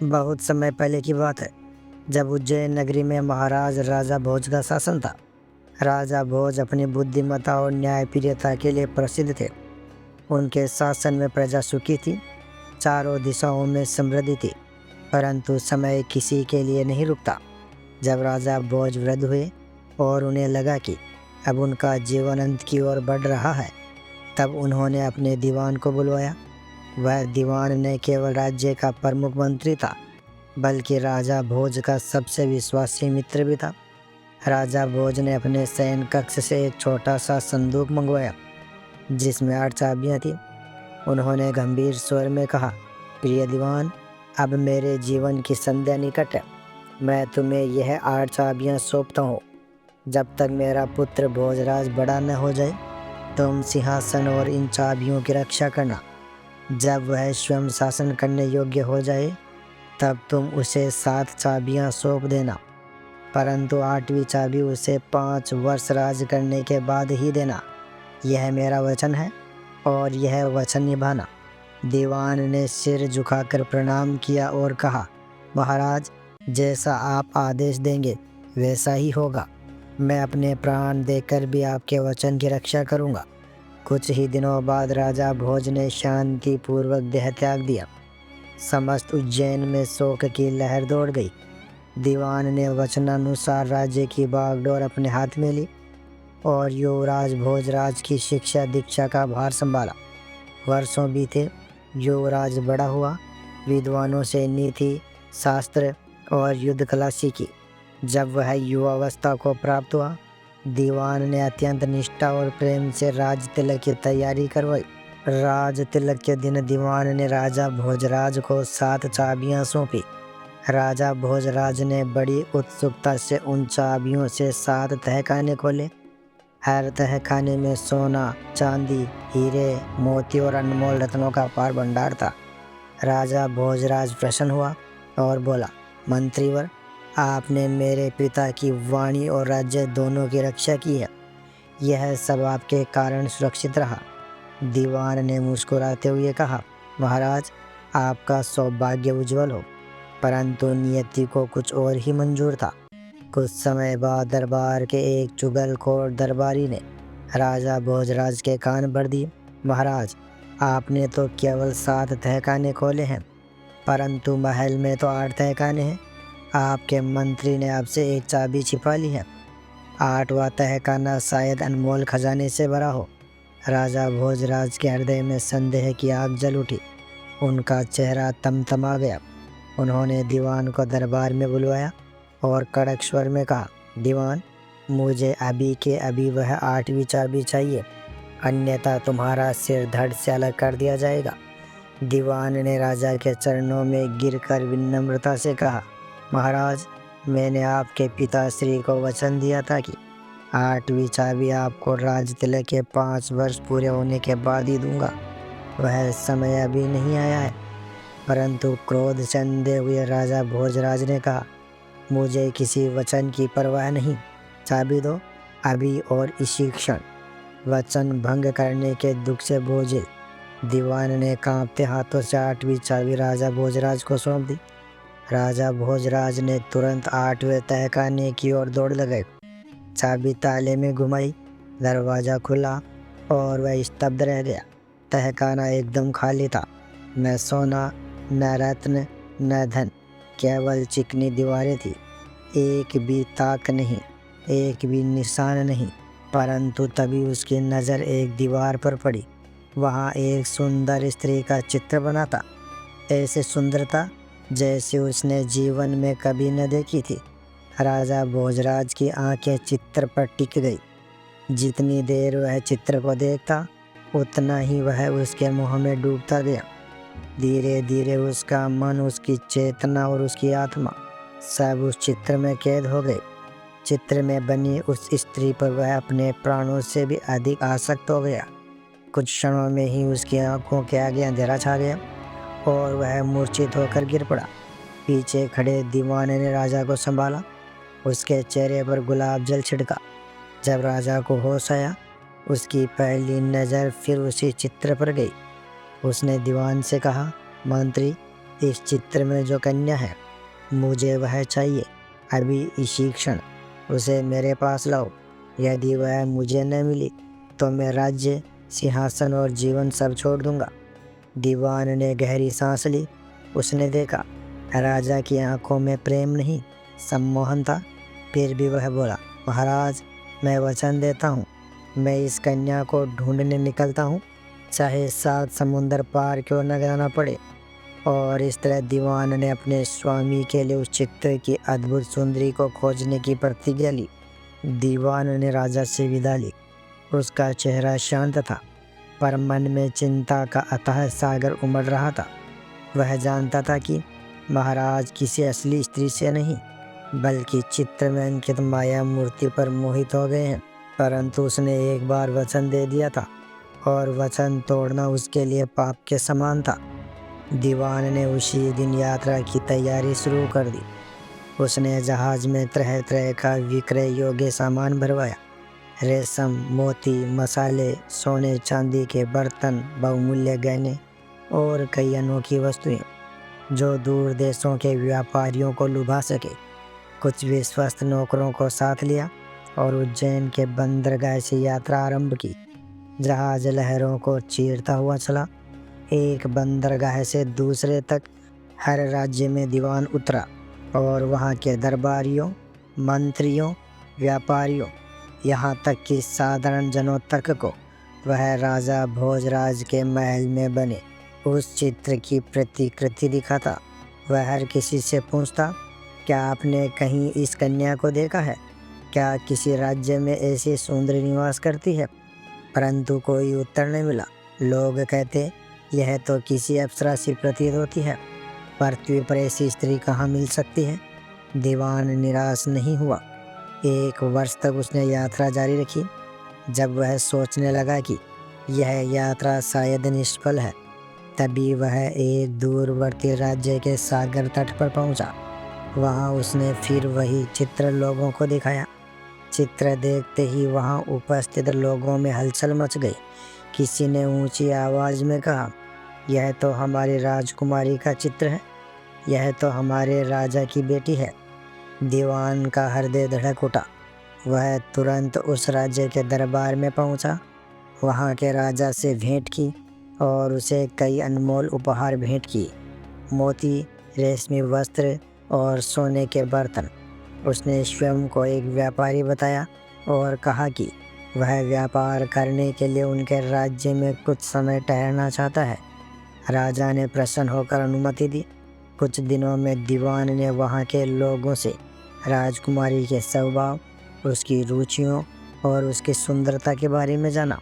बहुत समय पहले की बात है, जब उज्जैन नगरी में महाराज राजा भोज का शासन था। राजा भोज अपनी बुद्धिमत्ता और न्यायप्रियता के लिए प्रसिद्ध थे। उनके शासन में प्रजा सुखी थी, चारों दिशाओं में समृद्धि थी। परंतु समय किसी के लिए नहीं रुकता। जब राजा भोज वृद्ध हुए और उन्हें लगा कि अब उनका जीवन अंत की ओर बढ़ रहा है, तब उन्होंने अपने दीवान को बुलवाया। वह दीवान न केवल राज्य का प्रमुख मंत्री था, बल्कि राजा भोज का सबसे विश्वासी मित्र भी था। राजा भोज ने अपने शयन कक्ष से एक छोटा सा संदूक मंगवाया, जिसमें 8 चाबियाँ थीं। उन्होंने गंभीर स्वर में कहा, प्रिय दीवान, अब मेरे जीवन की संध्या निकट है। मैं तुम्हें यह 8 चाबियाँ सौंपता हूँ। जब तक मेरा पुत्र भोजराज बड़ा न हो जाए, तुम सिंहासन और इन चाबियों की रक्षा करना। जब वह स्वयं शासन करने योग्य हो जाए, तब तुम उसे 7 चाबियाँ सौंप देना, परंतु 8वीं चाबी उसे 5 वर्ष राज करने के बाद ही देना। यह मेरा वचन है और यह वचन निभाना। दीवान ने सिर झुकाकर प्रणाम किया और कहा, महाराज, जैसा आप आदेश देंगे वैसा ही होगा। मैं अपने प्राण देकर भी आपके वचन की रक्षा करूँगा। कुछ ही दिनों बाद राजा भोज ने शांतिपूर्वक देह त्याग दिया। समस्त उज्जैन में शोक की लहर दौड़ गई। दीवान ने वचनानुसार राज्य की बागडोर अपने हाथ में ली और युवराज भोजराज की शिक्षा दीक्षा का भार संभाला। वर्षों बीते, युवराज बड़ा हुआ, विद्वानों से नीति, शास्त्र और युद्ध कला सीखी। जब वह युवावस्था को प्राप्त हुआ, दीवान ने अत्यंत निष्ठा और प्रेम से राज तिलक की तैयारी करवाई। राज तिलक के दिन दीवान ने राजा भोजराज को 7 चाबियां सौंपी। राजा भोजराज ने बड़ी उत्सुकता से उन चाबियों से 7 तहखाने खोले। हर तहखाने में सोना, चांदी, हीरे, मोती और अनमोल रत्नों का अपार भंडार था। राजा भोजराज प्रसन्न हुआ और बोला, मंत्रीवर, आपने मेरे पिता की वाणी और राज्य दोनों की रक्षा की है। यह सब आपके कारण सुरक्षित रहा। दीवान ने मुस्कुराते हुए कहा, महाराज, आपका सौभाग्य उज्जवल हो। परंतु नियति को कुछ और ही मंजूर था। कुछ समय बाद दरबार के एक चुगलखोर दरबारी ने राजा भोजराज के कान भर दिए। महाराज, आपने तो केवल 7 तहखाने खोले हैं, परंतु महल में तो 8 तहखाने हैं। आपके मंत्री ने आपसे एक चाबी छिपा ली है। 8वां तहखाना शायद अनमोल खजाने से भरा हो। राजा भोजराज के हृदय में संदेह की आग जल उठी। उनका चेहरा तमतमा गया। उन्होंने दीवान को दरबार में बुलवाया और कड़क स्वर में कहा, दीवान, मुझे अभी के अभी वह 8वीं चाबी चाहिए, अन्यथा तुम्हारा सिर धड़ से अलग कर दिया जाएगा। दीवान ने राजा के चरणों में गिरकर विनम्रता से कहा, महाराज, मैंने आपके पिताश्री को वचन दिया था कि 8वीं चाबी आपको राज तिलक के 5 वर्ष पूरे होने के बाद ही दूंगा। वह समय अभी नहीं आया है। परंतु क्रोध से अंधे हुए राजा भोजराज ने कहा, मुझे किसी वचन की परवाह नहीं, चाबी दो अभी और इसी क्षण। वचन भंग करने के दुख से बोझिल दीवान ने कांपते हाथों से 8वीं चाबी राजा भोजराज को सौंप दी। राजा भोजराज ने तुरंत 8वें तहखाने की ओर दौड़ लगाई। चाबी ताले में घुमाई, दरवाज़ा खुला और वह स्तब्ध रह गया। तहखाना एकदम खाली था। न सोना, न रत्न, न धन, केवल चिकनी दीवारें थी। एक भी ताक नहीं, एक भी निशान नहीं। परंतु तभी उसकी नज़र एक दीवार पर पड़ी। वहाँ एक सुंदर स्त्री का चित्र बना था। ऐसे सुंदरता जैसे उसने जीवन में कभी न देखी थी। राजा भोजराज की आंखें चित्र पर टिक गई। जितनी देर वह चित्र को देखता, उतना ही वह उसके मुँह में डूबता गया। धीरे धीरे उसका मन, उसकी चेतना और उसकी आत्मा सब उस चित्र में कैद हो गए। चित्र में बनी उस स्त्री पर वह अपने प्राणों से भी अधिक आसक्त हो गया। कुछ क्षणों में ही उसकी आंखों के आगे अंधेरा छा गया और वह मूर्छित होकर गिर पड़ा। पीछे खड़े दीवान ने राजा को संभाला। उसके चेहरे पर गुलाब जल छिड़का। जब राजा को होश आया, उसकी पहली नज़र फिर उसी चित्र पर गई। उसने दीवान से कहा, मंत्री, इस चित्र में जो कन्या है मुझे वह चाहिए, अभी इसी क्षण उसे मेरे पास लाओ। यदि वह मुझे न मिली तो मैं राज्य, सिंहासन और जीवन सब छोड़ दूंगा। दीवान ने गहरी सांस ली। उसने देखा राजा की आंखों में प्रेम नहीं, सम्मोहन था। फिर भी वह बोला, महाराज, मैं वचन देता हूँ, मैं इस कन्या को ढूंढने निकलता हूँ, चाहे 7 समुंदर पार क्यों न जाना पड़े। और इस तरह दीवान ने अपने स्वामी के लिए उस चित्र की अद्भुत सुंदरी को खोजने की प्रतिज्ञा ली। दीवान ने राजा से विदा ली। उसका चेहरा शांत था, पर मन में चिंता का अथाह सागर उमड़ रहा था। वह जानता था कि महाराज किसी असली स्त्री से नहीं, बल्कि चित्र में अंकित माया मूर्ति पर मोहित हो गए हैं। परंतु उसने एक बार वचन दे दिया था, और वचन तोड़ना उसके लिए पाप के समान था। दीवान ने उसी दिन यात्रा की तैयारी शुरू कर दी। उसने जहाज में तरह तरह का विक्रय योग्य सामान भरवाया। रेशम, मोती, मसाले, सोने चांदी के बर्तन, बहुमूल्य गहने और कई अनोखी वस्तुएं जो दूर देशों के व्यापारियों को लुभा सके। कुछ विश्वस्त नौकरों को साथ लिया और उज्जैन के बंदरगाह से यात्रा आरंभ की। जहाज लहरों को चीरता हुआ चला। एक बंदरगाह से दूसरे तक हर राज्य में दीवान उतरा और वहाँ के दरबारियों, मंत्रियों, व्यापारियों, यहाँ तक कि साधारण जनों तक को वह राजा भोजराज के महल में बने उस चित्र की प्रतिकृति दिखाता। वह हर किसी से पूछता, क्या आपने कहीं इस कन्या को देखा है? क्या किसी राज्य में ऐसी सुंदरी निवास करती है? परंतु कोई उत्तर नहीं मिला। लोग कहते, यह तो किसी अप्सरा सी प्रतीत होती है। पृथ्वी पर ऐसी स्त्री कहाँ मिल सकती है? दीवान निराश नहीं हुआ। 1 वर्ष तक उसने यात्रा जारी रखी। जब वह सोचने लगा कि यह यात्रा शायद निष्फल है, तभी वह एक दूरवर्ती राज्य के सागर तट पर पहुंचा। वहां उसने फिर वही चित्र लोगों को दिखाया। चित्र देखते ही वहां उपस्थित लोगों में हलचल मच गई। किसी ने ऊंची आवाज में कहा, यह तो हमारी राजकुमारी का चित्र है, यह तो हमारे राजा की बेटी है। दीवान का हृदय धड़क उठा। वह तुरंत उस राज्य के दरबार में पहुंचा, वहां के राजा से भेंट की और उसे कई अनमोल उपहार भेंट किए, मोती, रेशमी वस्त्र और सोने के बर्तन। उसने स्वयं को एक व्यापारी बताया और कहा कि वह व्यापार करने के लिए उनके राज्य में कुछ समय ठहरना चाहता है। राजा ने प्रसन्न होकर अनुमति दी। कुछ दिनों में दीवान ने वहाँ के लोगों से राजकुमारी के स्वभाव, उसकी रुचियों और उसकी सुंदरता के बारे में जाना।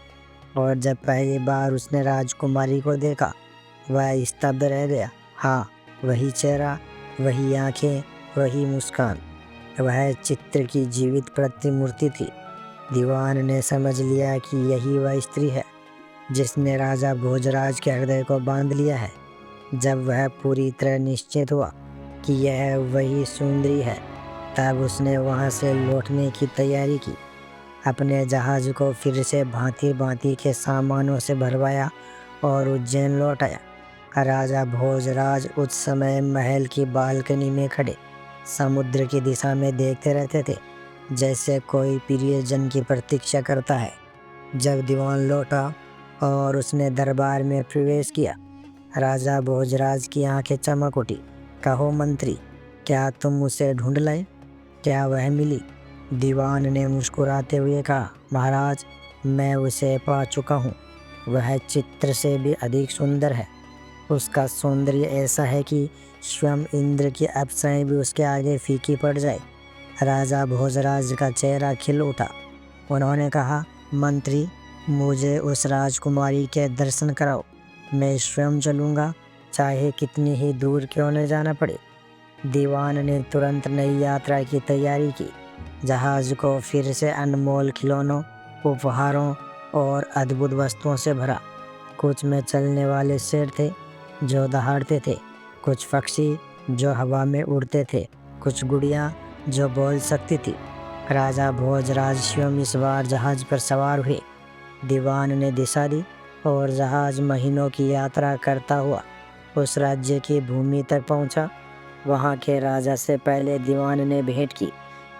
और जब पहली बार उसने राजकुमारी को देखा, वह स्तब्ध रह गया। हाँ, वही चेहरा, वही आंखें, वही मुस्कान, वह चित्र की जीवित प्रतिमूर्ति थी। दीवान ने समझ लिया कि यही वह स्त्री है जिसने राजा भोजराज के हृदय को बांध लिया है। जब वह पूरी तरह निश्चित हुआ कि यह वही सुंदरी है, तब उसने वहां से लौटने की तैयारी की। अपने जहाज को फिर से भांति भांति के सामानों से भरवाया और उज्जैन लौट आया। राजा भोजराज उस समय महल की बालकनी में खड़े समुद्र की दिशा में देखते रहते थे, जैसे कोई प्रियजन की प्रतीक्षा करता है। जब दीवान लौटा और उसने दरबार में प्रवेश किया, राजा भोजराज की आंखें चमक उठी। कहो मंत्री, क्या तुम उसे ढूंढ लाए? क्या वह मिली? दीवान ने मुस्कुराते हुए कहा, महाराज, मैं उसे पा चुका हूँ। वह चित्र से भी अधिक सुंदर है। उसका सौंदर्य ऐसा है कि स्वयं इंद्र की अप्सराएं भी उसके आगे फीकी पड़ जाए। राजा भोजराज का चेहरा खिल उठा। उन्होंने कहा, मंत्री, मुझे उस राजकुमारी के दर्शन कराओ। मैं स्वयं चलूँगा, चाहे कितनी ही दूर क्यों न जाना पड़े। दीवान ने तुरंत नई यात्रा की तैयारी की। जहाज को फिर से अनमोल खिलौनों, उपहारों और अद्भुत वस्तुओं से भरा। कुछ में चलने वाले शेर थे जो दहाड़ते थे, कुछ पक्षी जो हवा में उड़ते थे, कुछ गुड़िया जो बोल सकती थी। राजा भोजराज स्वयं इस बार जहाज पर सवार हुए। दीवान ने दिशा दी और जहाज महीनों की यात्रा करता हुआ उस राज्य की भूमि तक पहुंचा। वहां के राजा से पहले दीवान ने भेंट की।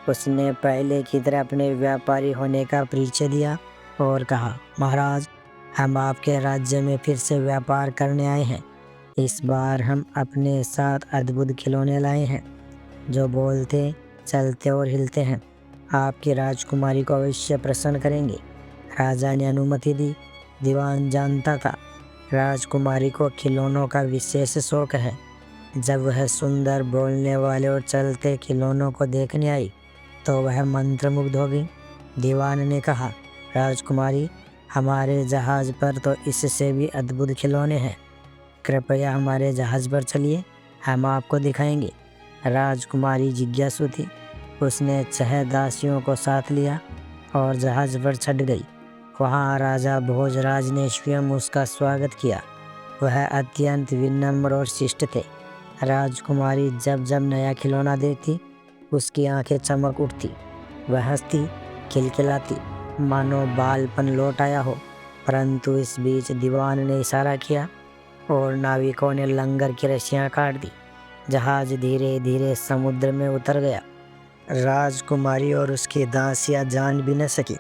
उसने पहले की तरह अपने व्यापारी होने का परिचय दिया और कहा, महाराज, हम आपके राज्य में फिर से व्यापार करने आए हैं। इस बार हम अपने साथ अद्भुत खिलौने लाए हैं जो बोलते, चलते और हिलते हैं। आपकी राजकुमारी को अवश्य प्रसन्न करेंगे। राजा ने अनुमति दी। दीवान जानता था राजकुमारी को खिलौनों का विशेष शौक है। जब वह सुंदर, बोलने वाले और चलते खिलौनों को देखने आई तो वह मंत्रमुग्ध हो गई। दीवान ने कहा, राजकुमारी, हमारे जहाज पर तो इससे भी अद्भुत खिलौने हैं। कृपया हमारे जहाज पर चलिए, हम आपको दिखाएंगे। राजकुमारी जिज्ञासु थी। उसने 6 दासियों को साथ लिया और जहाज पर चढ़ गई। वहाँ राजा भोजराज ने स्वयं उसका स्वागत किया। वह अत्यंत विनम्र और शिष्ट थे। राजकुमारी जब जब नया खिलौना देखती, उसकी आंखें चमक उठती। वह हंसती, खिलखिलाती, मानो बालपन लौट आया हो। परंतु इस बीच दीवान ने इशारा किया और नाविकों ने लंगर की रस्सियां काट दी। जहाज धीरे धीरे समुद्र में उतर गया। राजकुमारी और उसकी दासियां जान भी न सकी।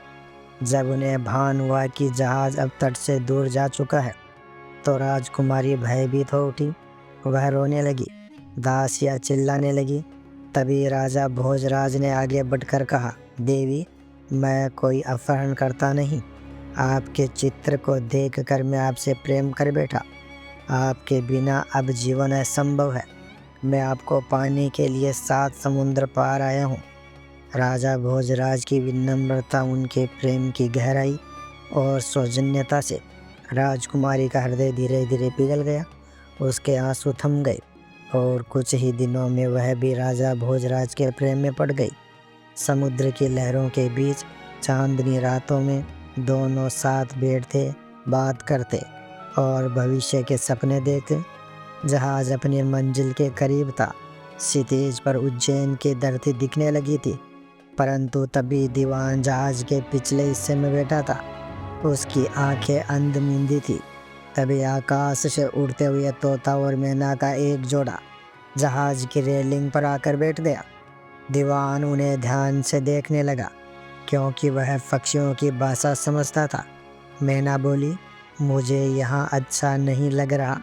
जब उन्हें भान हुआ कि जहाज अब तट से दूर जा चुका है तो राजकुमारी भयभीत हो उठी। वह रोने लगी, दासियां चिल्लाने लगी। तभी राजा भोजराज ने आगे बढ़कर कहा, देवी, मैं कोई अपहरण करता नहीं। आपके चित्र को देखकर मैं आपसे प्रेम कर बैठा। आपके बिना अब जीवन असंभव है। मैं आपको पाने के लिए 7 समुद्र पार आया हूँ। राजा भोजराज की विनम्रता, उनके प्रेम की गहराई और सौजन्यता से राजकुमारी का हृदय धीरे धीरे पिघल गया। उसके आंसू थम गए और कुछ ही दिनों में वह भी राजा भोजराज के प्रेम में पड़ गई। समुद्र की लहरों के बीच चांदनी रातों में दोनों साथ बैठते, बात करते और भविष्य के सपने देखते। जहाज अपनी मंजिल के करीब था। क्षितिज पर उज्जैन की धरती दिखने लगी थी। परंतु तभी दीवान जहाज के पिछले हिस्से में बैठा था। उसकी आंखें अंधमिंदी थी। तभी आकाश से उड़ते हुए तोता और मैना का एक जोड़ा जहाज की रेलिंग पर आकर बैठ गया। दीवान उन्हें ध्यान से देखने लगा क्योंकि वह पक्षियों की भाषा समझता था। मैना बोली, मुझे यहाँ अच्छा नहीं लग रहा,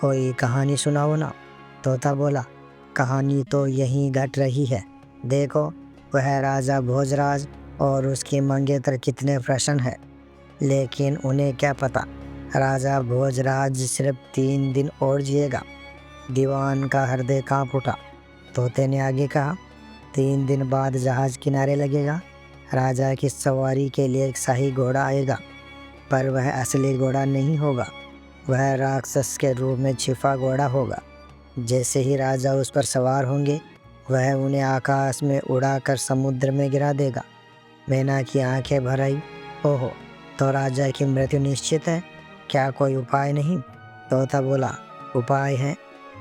कोई कहानी सुनाओ ना। तोता बोला, कहानी तो यहीं घट रही है। देखो, वह राजा भोजराज और उसकी मंगेतर कितने प्रसन्न है। लेकिन उन्हें क्या पता, राजा भोजराज सिर्फ 3 दिन और जिएगा। दीवान का हृदय कांप उठा। तोते ने आगे कहा, 3 दिन बाद जहाज किनारे लगेगा। राजा की सवारी के लिए एक शाही घोड़ा आएगा, पर वह असली घोड़ा नहीं होगा। वह राक्षस के रूप में छिपा घोड़ा होगा। जैसे ही राजा उस पर सवार होंगे, वह उन्हें आकाश में उड़ाकर समुद्र में गिरा देगा। मैना की आंखें भर आई। ओहो, तो राजा की मृत्यु निश्चित है? क्या कोई उपाय नहीं? तोता बोला, उपाय है।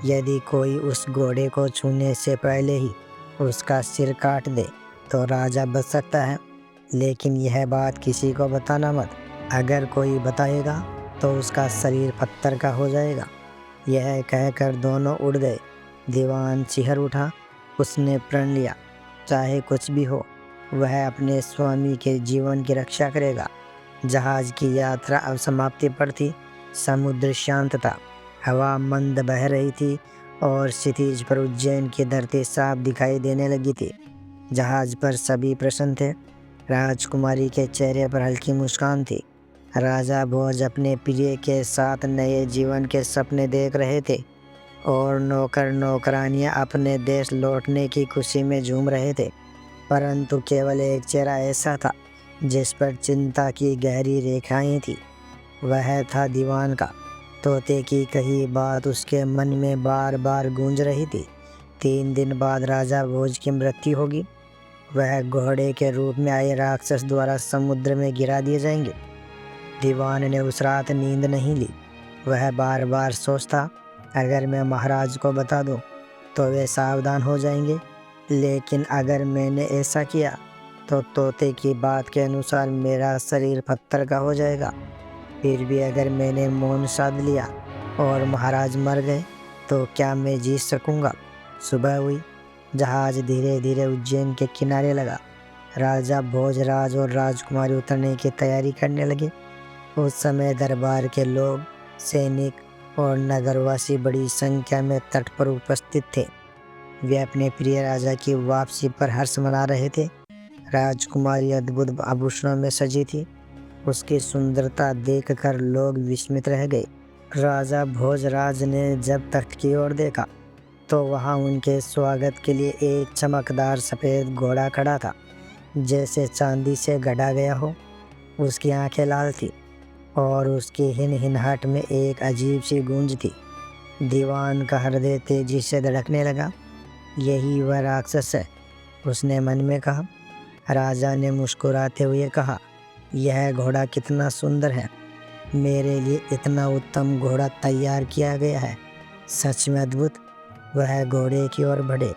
यदि कोई उस घोड़े को छूने से पहले ही उसका सिर काट दे तो राजा बच सकता है। लेकिन यह बात किसी को बताना मत। अगर कोई बताएगा तो उसका शरीर पत्थर का हो जाएगा। यह कहकर दोनों उड़ गए। दीवान चिढ़ उठा। उसने प्रण लिया, चाहे कुछ भी हो, वह अपने स्वामी के जीवन की रक्षा करेगा। जहाज की यात्रा अब समाप्ति पर थी। समुद्र शांत था, हवा मंद बह रही थी और क्षितिज पर उज्जैन की धरती साफ दिखाई देने लगी थी। जहाज पर सभी प्रसन्न थे। राजकुमारी के चेहरे पर हल्की मुस्कान थी। राजा भोज अपने प्रिय के साथ नए जीवन के सपने देख रहे थे और नौकर नौकरानियां अपने देश लौटने की खुशी में झूम रहे थे। परंतु केवल एक चेहरा ऐसा था जिस पर चिंता की गहरी रेखाएं थी। वह था दीवान का। तोते की कही बात उसके मन में बार बार गूंज रही थी। 3 दिन बाद राजा भोज की मृत्यु होगी। वह घोड़े के रूप में आए राक्षस द्वारा समुद्र में गिरा दिए जाएंगे। दीवान ने उस रात नींद नहीं ली। वह बार बार सोचता, अगर मैं महाराज को बता दूं तो वे सावधान हो जाएंगे। लेकिन अगर मैंने ऐसा किया तो तोते की बात के अनुसार मेरा शरीर पत्थर का हो जाएगा। फिर भी अगर मैंने मौन साध लिया और महाराज मर गए तो क्या मैं जीत सकूंगा? सुबह हुई। जहाज धीरे धीरे उज्जैन के किनारे लगा। राजा भोजराज और राजकुमारी उतरने की तैयारी करने लगे। उस समय दरबार के लोग, सैनिक और नगरवासी बड़ी संख्या में तट पर उपस्थित थे। वे अपने प्रिय राजा की वापसी पर हर्ष मना रहे थे। राजकुमारी अद्भुत आभूषणों में सजी थी। उसकी सुंदरता देखकर लोग विस्मित रह गए। राजा भोजराज ने जब तख्त की ओर देखा तो वहां उनके स्वागत के लिए एक चमकदार सफ़ेद घोड़ा खड़ा था, जैसे चांदी से गढ़ा गया हो। उसकी आंखें लाल थी और उसकी हिनहिनाहट में एक अजीब सी गूंज थी। दीवान का हृदय तेजी से धड़कने लगा। यही वह राक्षस है, उसने मन में कहा। राजा ने मुस्कुराते हुए कहा, यह घोड़ा कितना सुंदर है। मेरे लिए इतना उत्तम घोड़ा तैयार किया गया है, सच में अद्भुत। वह घोड़े की ओर बढ़े।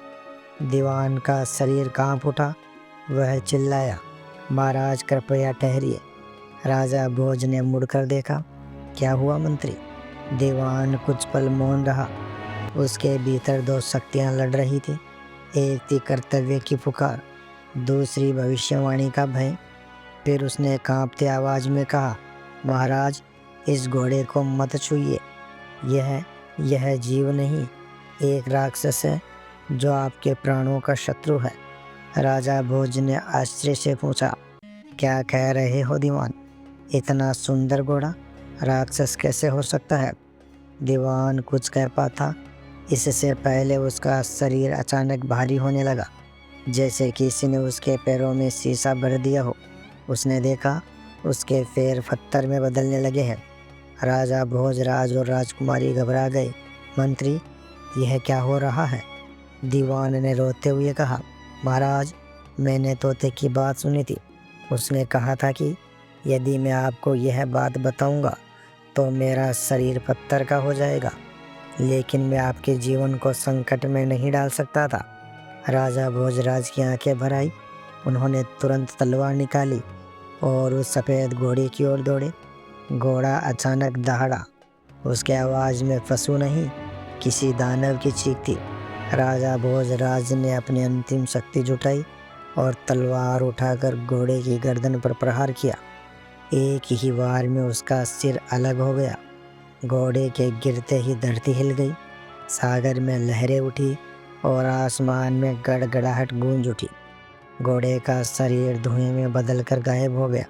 दीवान का शरीर कांप उठा। वह चिल्लाया, महाराज कृपया ठहरिए। राजा भोज ने मुड़कर देखा। क्या हुआ मंत्री? दीवान कुछ पल मौन रहा। उसके भीतर दो शक्तियां लड़ रही थी। एक थी कर्तव्य की पुकार, दूसरी भविष्यवाणी का भय। फिर उसने कांपते आवाज में कहा, महाराज इस घोड़े को मत छूइए। यह जीव नहीं, एक राक्षस है जो आपके प्राणों का शत्रु है। राजा भोज ने आश्चर्य से पूछा, क्या कह रहे हो दीवान? इतना सुंदर घोड़ा राक्षस कैसे हो सकता है? दीवान कुछ कह पाता इससे पहले उसका शरीर अचानक भारी होने लगा, जैसे किसी ने उसके पैरों में शीशा भर दिया हो। उसने देखा उसके पैर पत्थर में बदलने लगे हैं। राजा भोजराज और राजकुमारी घबरा गए। मंत्री, यह क्या हो रहा है? दीवान ने रोते हुए कहा, महाराज मैंने तोते की बात सुनी थी। उसने कहा था कि यदि मैं आपको यह बात बताऊंगा तो मेरा शरीर पत्थर का हो जाएगा, लेकिन मैं आपके जीवन को संकट में नहीं डाल सकता था। राजा भोजराज की आंखें भर आई। उन्होंने तुरंत तलवार निकाली और उस सफ़ेद घोड़े की ओर दौड़े। घोड़ा अचानक दहाड़ा। उसके आवाज़ में पशु नहीं, किसी दानव की चीख थी। राजा भोजराज ने अपनी अंतिम शक्ति जुटाई और तलवार उठाकर घोड़े की गर्दन पर प्रहार किया। एक ही वार में उसका सिर अलग हो गया। घोड़े के गिरते ही धरती हिल गई। सागर में लहरें उठी और आसमान में गड़गड़ाहट गूंज उठी। घोड़े का शरीर धुएं में बदलकर गायब हो गया।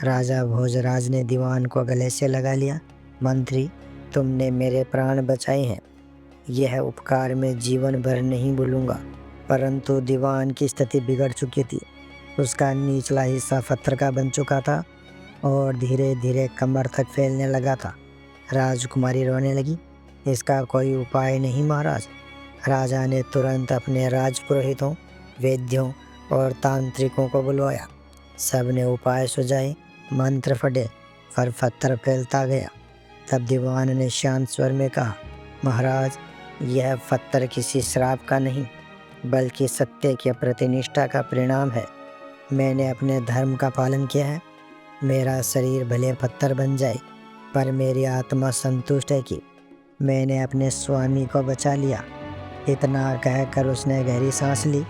राजा भोजराज ने दीवान को गले से लगा लिया। मंत्री, तुमने मेरे प्राण बचाए हैं। यह उपकार मैं जीवन भर नहीं भूलूंगा। परंतु दीवान की स्थिति बिगड़ चुकी थी। उसका निचला हिस्सा पत्थर का बन चुका था और धीरे धीरे कमर तक फैलने लगा था। राजकुमारी रोने लगी। इसका कोई उपाय नहीं महाराज। राजा ने तुरंत अपने राजपुरोहितों, वैद्यों और तांत्रिकों को बुलवाया। सब ने उपाय सुझाए, मंत्र पढ़े, पर पत्थर फैलता गया। तब दीवान ने शांत स्वर में कहा, महाराज यह पत्थर किसी श्राप का नहीं, बल्कि सत्य की प्रतिनिष्ठा का परिणाम है। मैंने अपने धर्म का पालन किया है। मेरा शरीर भले पत्थर बन जाए, पर मेरी आत्मा संतुष्ट है कि मैंने अपने स्वामी को बचा लिया। इतना कहकर उसने गहरी सांस ली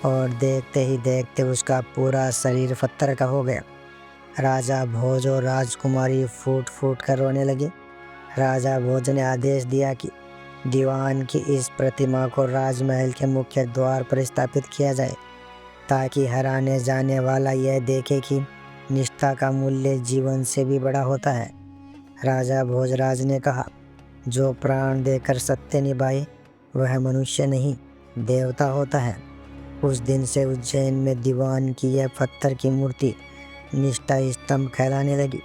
और देखते ही देखते उसका पूरा शरीर पत्थर का हो गया। राजा भोज और राजकुमारी फूट फूट कर रोने लगे। राजा भोज ने आदेश दिया कि दीवान की इस प्रतिमा को राजमहल के मुख्य द्वार पर स्थापित किया जाए, ताकि हर आने जाने वाला यह देखे कि निष्ठा का मूल्य जीवन से भी बड़ा होता है। राजा भोजराज ने कहा, जो प्राण देकर सत्य निभाए वह मनुष्य नहीं, देवता होता है। उस दिन से उज्जैन में दीवान की यह पत्थर की मूर्ति निष्ठा स्तंभ कहलाने लगी।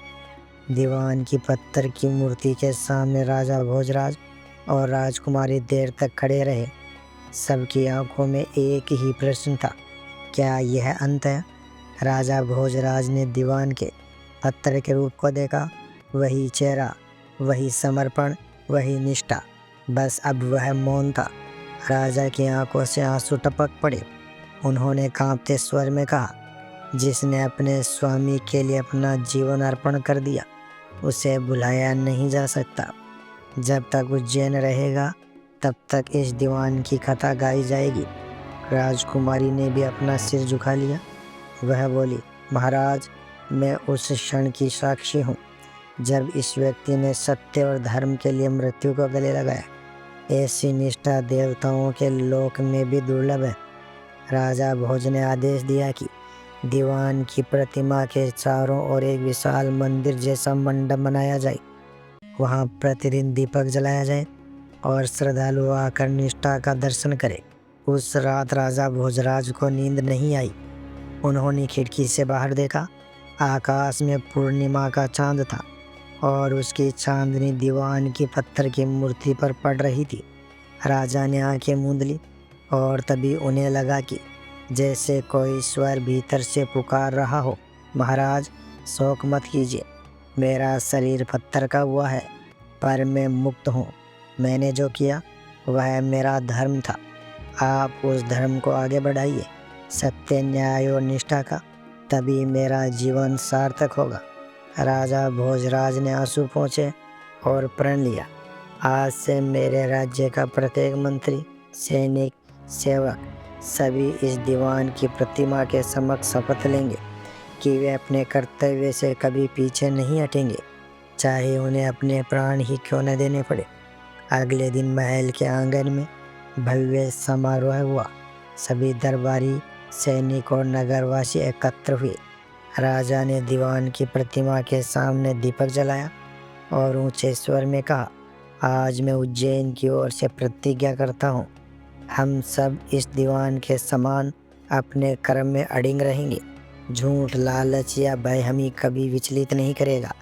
दीवान की पत्थर की मूर्ति के सामने राजा भोजराज और राजकुमारी देर तक खड़े रहे। सबकी आंखों में एक ही प्रश्न था, क्या यह अंत है? राजा भोजराज ने दीवान के पत्थर के रूप को देखा। वही चेहरा, वही समर्पण, वही निष्ठा। बस अब वह मौन था। राजा की आंखों से आंसू टपक पड़े। उन्होंने कांपते स्वर में कहा, जिसने अपने स्वामी के लिए अपना जीवन अर्पण कर दिया, उसे भुलाया नहीं जा सकता। जब तक उज्जैन रहेगा तब तक इस दीवान की कथा गाई जाएगी। राजकुमारी ने भी अपना सिर झुका लिया। वह बोली, महाराज, मैं उस क्षण की साक्षी हूँ जब इस व्यक्ति ने सत्य और धर्म के लिए मृत्यु को गले लगाया। ऐसी निष्ठा देवताओं के लोक में भी दुर्लभ है। राजा भोज ने आदेश दिया कि दीवान की प्रतिमा के चारों ओर एक विशाल मंदिर जैसा मंडप बनाया जाए। वहाँ प्रतिदिन दीपक जलाया जाए और श्रद्धालु आकर निष्ठा का दर्शन करें। उस रात राजा भोजराज को नींद नहीं आई। उन्होंने खिड़की से बाहर देखा। आकाश में पूर्णिमा का चांद था और उसकी चांदनी दीवान की पत्थर की मूर्ति पर पड़ रही थी। राजा ने आंखें मूंद ली और तभी उन्हें लगा कि जैसे कोई स्वर भीतर से पुकार रहा हो, महाराज, शोक मत कीजिए, मेरा शरीर पत्थर का हुआ है पर मैं मुक्त हूँ। मैंने जो किया वह मेरा धर्म था। आप उस धर्म को आगे बढ़ाइए, सत्य, न्याय और निष्ठा का, तभी मेरा जीवन सार्थक होगा। राजा भोजराज ने आंसू पोंछे और प्रण लिया, आज से मेरे राज्य का प्रत्येक मंत्री, सैनिक, सेवक सभी इस दीवान की प्रतिमा के समक्ष शपथ लेंगे कि वे अपने कर्तव्य से कभी पीछे नहीं हटेंगे, चाहे उन्हें अपने प्राण ही क्यों न देने पड़े। अगले दिन महल के आंगन में भव्य समारोह हुआ। सभी दरबारी, सैनिक और नगरवासी एकत्र हुए। राजा ने दीवान की प्रतिमा के सामने दीपक जलाया और ऊंचे स्वर में कहा, आज मैं उज्जैन की ओर से प्रतिज्ञा करता हूँ, हम सब इस दीवान के समान अपने कर्म में अडिग रहेंगे। झूठ, लालच या भय हमें कभी विचलित नहीं करेगा।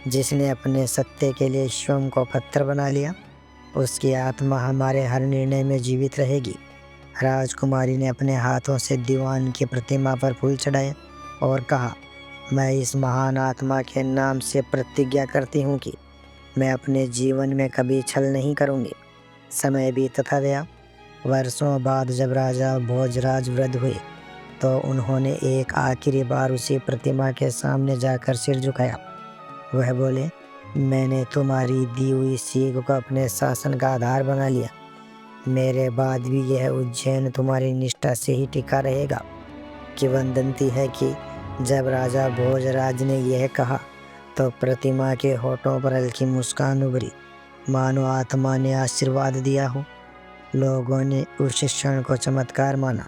जिसने अपने सत्य के लिए स्वयं को पत्थर बना लिया, उसकी आत्मा हमारे हर निर्णय में जीवित रहेगी। राजकुमारी ने अपने हाथों से दीवान की प्रतिमा पर फूल चढ़ाए और कहा, मैं इस महान आत्मा के नाम से प्रतिज्ञा करती हूँ कि मैं अपने जीवन में कभी छल नहीं करूँगी। समय बीतता गया। वर्षों बाद जब राजा भोजराज वृद्ध हुए तो उन्होंने एक आखिरी बार उसी प्रतिमा के सामने जाकर सिर झुकाया। वह बोले, मैंने तुम्हारी दी हुई सीख को अपने शासन का आधार बना लिया। मेरे बाद भी यह उज्जैन तुम्हारी निष्ठा से ही टिका रहेगा। किंवदंती है कि जब राजा भोजराज ने यह कहा तो प्रतिमा के होठों पर हल्की मुस्कान उभरी, मानो आत्मा ने आशीर्वाद दिया हो। लोगों ने उस क्षण को चमत्कार माना।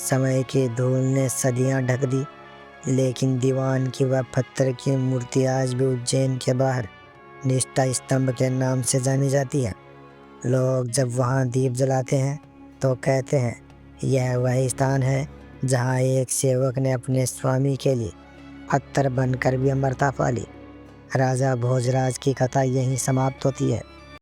समय की धूल ने सदियां ढक दी, लेकिन दीवान की वह पत्थर की मूर्ति आज भी उज्जैन के बाहर निष्ठा स्तंभ के नाम से जानी जाती है। लोग जब वहाँ दीप जलाते हैं तो कहते हैं, यह वह स्थान है जहाँ एक सेवक ने अपने स्वामी के लिए पत्थर बनकर भी अमरता पाली। राजा भोजराज की कथा यहीं समाप्त होती है।